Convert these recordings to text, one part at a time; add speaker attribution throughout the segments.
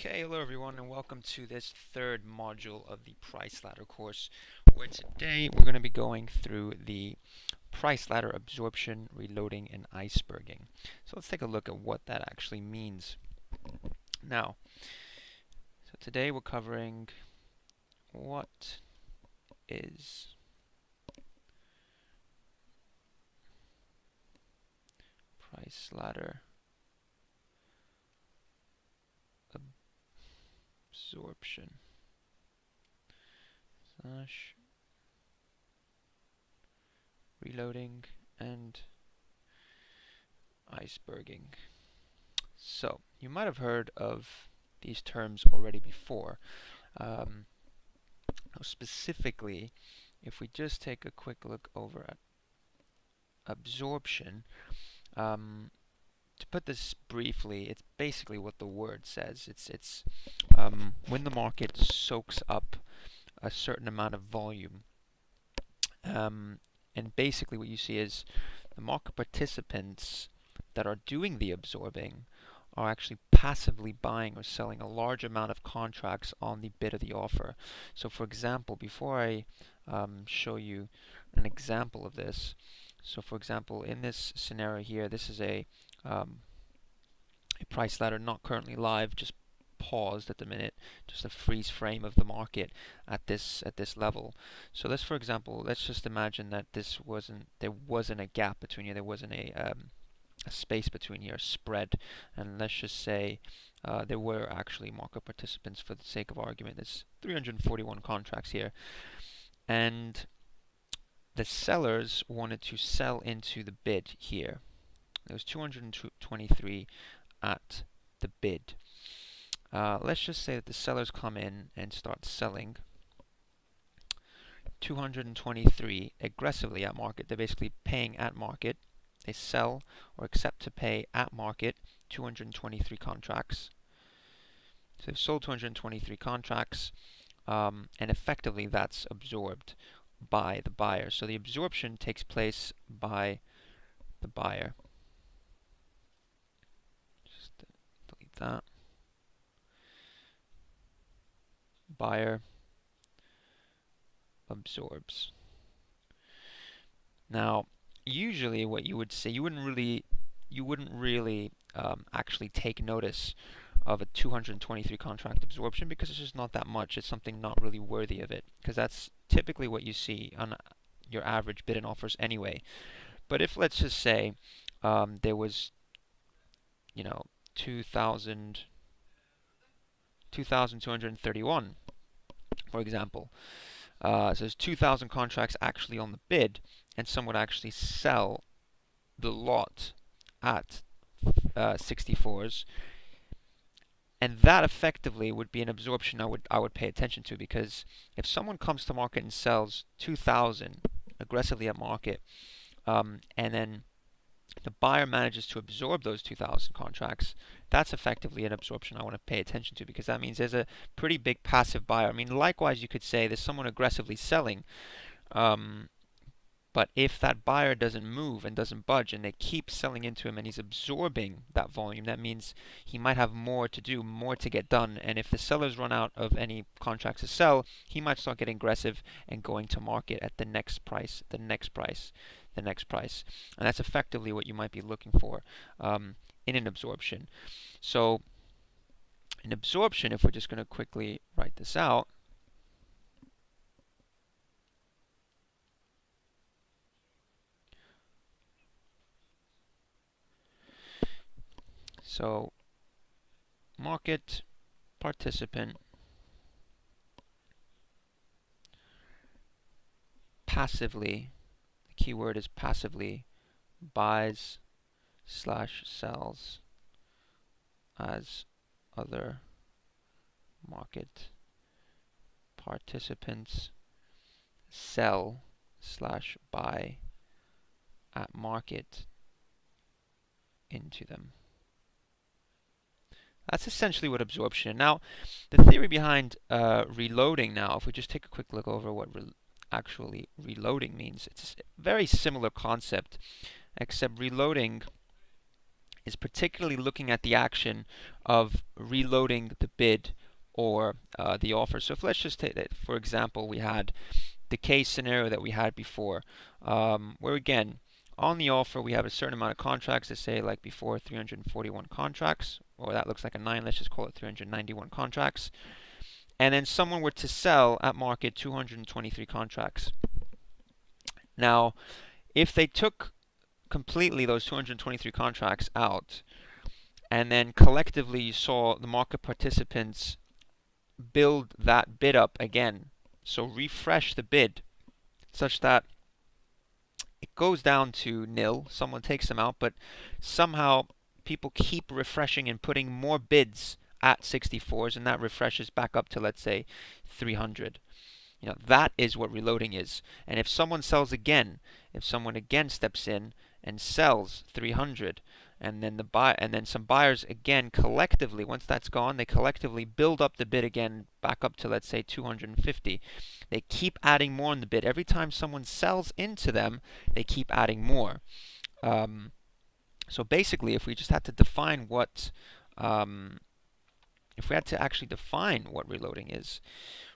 Speaker 1: Okay, hello everyone and welcome to this third module of the price ladder course, where today we're going to be going through the price ladder absorption, reloading, and iceberging. So let's take a look at what that actually means. Now, so today we're covering what is price ladder absorption slash reloading and iceberging. So you might have heard of these terms already before. Specifically, if we just take a quick look over at absorption, to put this briefly, it's basically what the word says. It's when the market soaks up a certain amount of volume, and basically what you see is the market participants that are doing the absorbing are actually passively buying or selling a large amount of contracts on the bid of the offer. So for example, before I show you an example of this, so for example, in this scenario here, this is a price ladder not currently live, just paused at the minute, just a freeze frame of the market at this level. So let's, for example, let's just imagine that there wasn't a gap between here, there wasn't a space between here, a spread, and let's just say there were actually market participants. For the sake of argument, there's 341 contracts here, and the sellers wanted to sell into the bid here. There was 223 at the bid. Let's just say that the sellers come in and start selling 223 aggressively at market. They're basically paying at market. They sell or accept to pay at market 223 contracts. So they've sold 223 contracts, and effectively that's absorbed by the buyer. So the absorption takes place by the buyer. Just delete that. Buyer absorbs. Now, usually what you would say, you wouldn't really actually take notice of a 223 contract absorption because it's just not that much. It's something not really worthy of it, because that's typically what you see on your average bid and offers anyway. But if, let's just say, there was, 2,231, for example. So there's 2,000 contracts actually on the bid, and some would actually sell the lot at 64s, and that effectively would be an absorption I would pay attention to, because if someone comes to market and sells 2,000 aggressively at market, and then the buyer manages to absorb those 2,000 contracts, that's effectively an absorption I want to pay attention to, because that means there's a pretty big passive buyer. I mean, likewise, you could say there's someone aggressively selling, but if that buyer doesn't move and doesn't budge and they keep selling into him and he's absorbing that volume, that means he might have more to do, more to get done. And if the sellers run out of any contracts to sell, he might start getting aggressive and going to market at the next price, the next price, the next price. And that's effectively what you might be looking for in an absorption. So an absorption, if we're just going to quickly write this out, so market participant passively, the keyword is passively, buys slash sells as other market participants sell slash buy at market into them. That's essentially what absorption. Now, the theory behind reloading now, if we just take a quick look over what actually reloading means, it's a very similar concept, except reloading is particularly looking at the action of reloading the bid or the offer. So if let's just take that, for example, we had the case scenario that we had before, where again, on the offer we have a certain amount of contracts, to say like before 341 contracts, or that looks like a 9, let's just call it 391 contracts, and then someone were to sell at market 223 contracts. Now, if they took completely those 223 contracts out, and then collectively you saw the market participants build that bid up again, so refresh the bid such that it goes down to nil, someone takes them out, but somehow people keep refreshing and putting more bids at 64s, and that refreshes back up to, let's say, 300. That is what reloading is. And if someone sells again, if someone again steps in and sells 300, and then some buyers again collectively, once that's gone, they collectively build up the bid again back up to, let's say, 250. They keep adding more in the bid. Every time someone sells into them, they keep adding more. So basically, if we just had to define if we had to actually define what reloading is,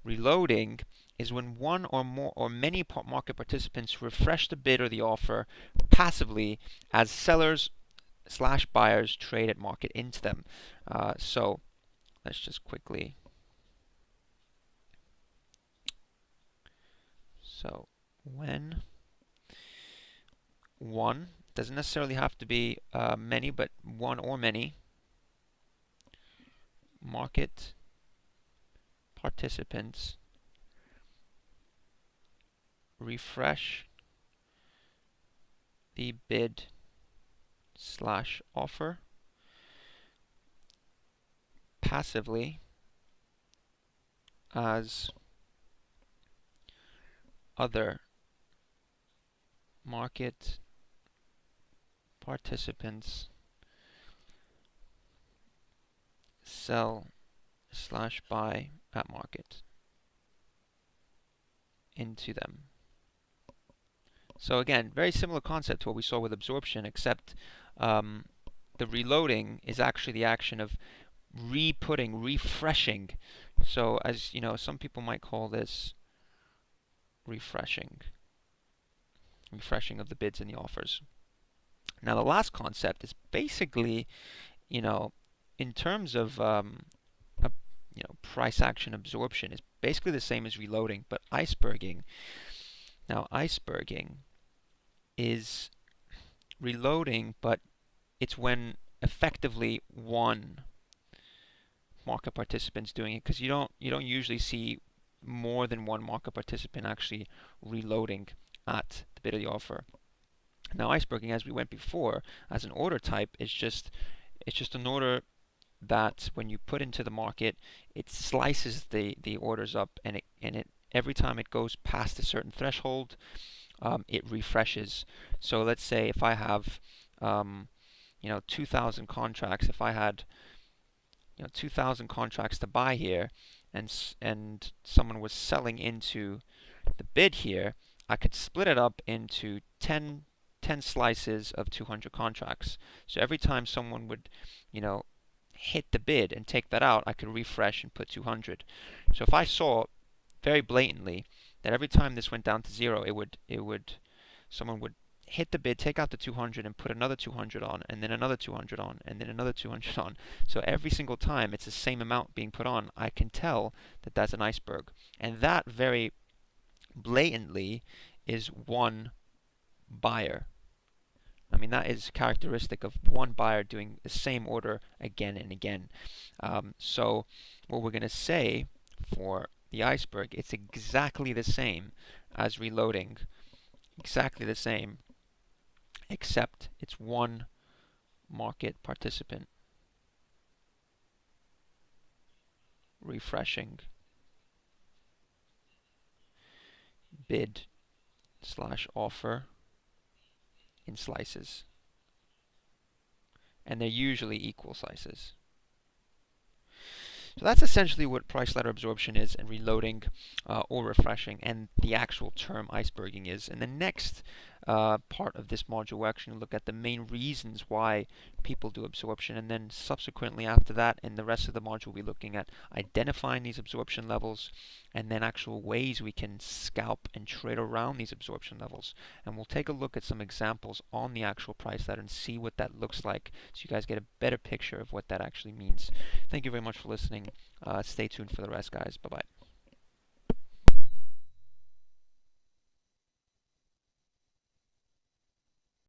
Speaker 1: reloading is when one or more or many market participants refresh the bid or the offer passively as sellers/buyers trade at market into them. So let's just quickly. So when one, doesn't necessarily have to be many, but one or many market participants refresh the bid/offer passively as other market participants sell/buy at market into them. So again, very similar concept to what we saw with absorption, except the reloading is actually the action of refreshing. So as you know, some people might call this refreshing of the bids and the offers. Now the last concept is basically, in terms of price action absorption, is basically the same as reloading, but iceberging. Now iceberging is reloading, but it's when effectively one market participant's doing it, because you don't usually see more than one market participant actually reloading at the bid of the offer. Now iceberging, as we went before, as an order type, it's just an order that when you put into the market, it slices the orders up, and it every time it goes past a certain threshold, it refreshes. So let's say if I have 2,000 contracts, if I had 2,000 contracts to buy here, and someone was selling into the bid here, I could split it up into 10 slices of 200 contracts. So every time someone would hit the bid and take that out, I could refresh and put 200. So if I saw very blatantly that every time this went down to 0, someone would hit the bid, take out the 200, and put another 200 on, and then another 200 on, and then another 200 on. So every single time it's the same amount being put on, I can tell that that's an iceberg. And that very blatantly is one buyer. I mean, that is characteristic of one buyer doing the same order again and again. So what we're going to say for the iceberg, it's exactly the same as reloading, exactly the same, except it's one market participant refreshing bid/offer in slices, and they're usually equal slices. So that's essentially what price ladder absorption is, and reloading or refreshing, and the actual term iceberging is. In the next part of this module, we're actually going to look at the main reasons why people do absorption, and then subsequently after that, in the rest of the module, we'll be looking at identifying these absorption levels, and then actual ways we can scalp and trade around these absorption levels. And we'll take a look at some examples on the actual price ladder and see what that looks like, so you guys get a better picture of what that actually means. Thank you very much for listening. Stay tuned for the rest, guys. Bye bye.